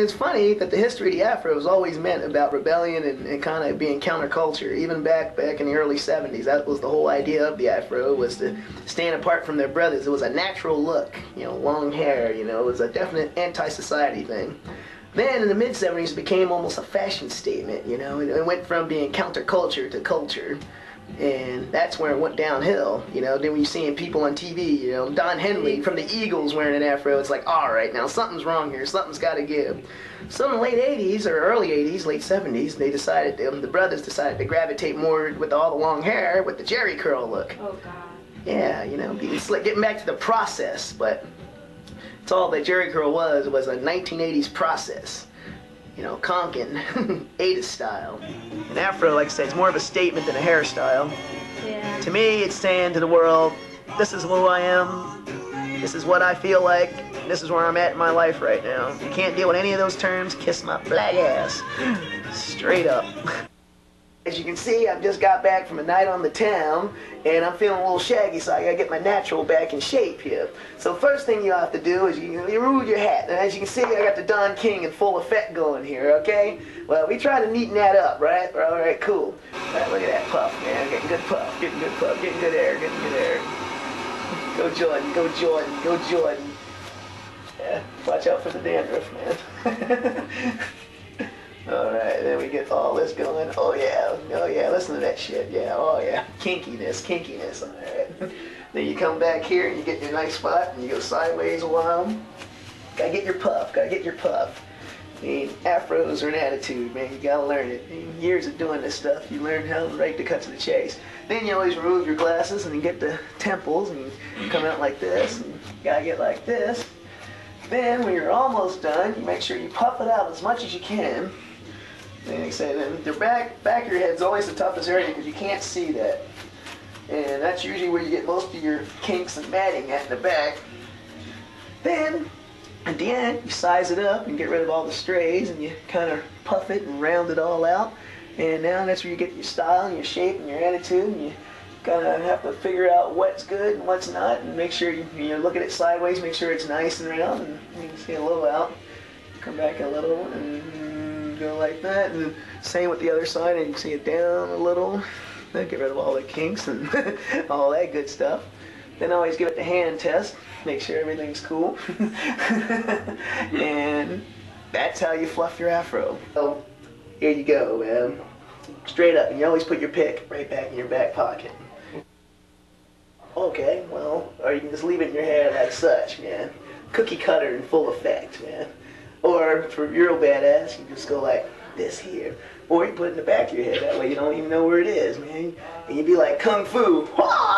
it's funny that the history of the Afro was always meant about rebellion and kind of being counterculture. Even back in the early 70s, that was the whole idea of the Afro, was to stand apart from their brothers. It was a natural look, you know, long hair, you know, it was a definite anti-society thing. Then in the mid-70s, it became almost a fashion statement, you know. It went from being counterculture to culture. And that's where it went downhill, you know. Then when you're seeing people on TV, you know, Don Henley from the Eagles wearing an Afro, it's like, all right, now something's wrong here, something's got to give. So in the late 80s, or early 80s, late 70s, they decided, the brothers decided to gravitate more with all the long hair, with the Jerry curl look. Oh, God. Yeah, you know, getting back to the process, but it's all that Jerry curl was a 1980s process. You know, conking, 80s style. An Afro, like I said, is more of a statement than a hairstyle. Yeah. To me, it's saying to the world, this is who I am, this is what I feel like, this is where I'm at in my life right now. If you can't deal with any of those terms, kiss my black ass. Straight up. As you can see, I've just got back from a night on the town, and I'm feeling a little shaggy, so I gotta get my natural back in shape here. So first thing you have to do is you remove your hat. And as you can see, I got the Don King in full effect going here, okay? Well, we try to neaten that up, right? All right, cool. All right, look at that puff, man. Getting good puff, getting good puff, getting good air, getting good air. Go Jordan, go Jordan, go Jordan. Yeah, watch out for the dandruff, man. Alright, then we get all this going. Oh yeah, listen to that shit. Yeah, oh yeah. Kinkiness, alright. Then you come back here and you get your nice spot and you go sideways a while. Gotta get your puff. I mean, Afros are an attitude, man. You gotta learn it. In years of doing this stuff, you learn how to right to cut to the chase. Then you always remove your glasses and you get the temples and you come out like this. And you gotta get like this. Then when you're almost done, you make sure you puff it out as much as you can. And they say then the back of your head's always the toughest area because you can't see that. And that's usually where you get most of your kinks and matting at in the back. Then, at the end, you size it up and get rid of all the strays and you kind of puff it and round it all out. And now that's where you get your style and your shape and your attitude, and you kind of have to figure out what's good and what's not, and make sure you look at it sideways, make sure it's nice and round, and you can see a little out, come back a little, and go like that, and same with the other side, and you can see it down a little, then get rid of all the kinks and all that good stuff. Then always give it the hand test, make sure everything's cool, and that's how you fluff your Afro. So here you go, man. Straight up, and you always put your pick right back in your back pocket. Okay, well, or you can just leave it in your hair like such, man. Cookie cutter in full effect, man. Or, for real badass, you just go like this here. Or you put it in the back of your head, that way you don't even know where it is, man. And you'd be like, Kung Fu, Hua!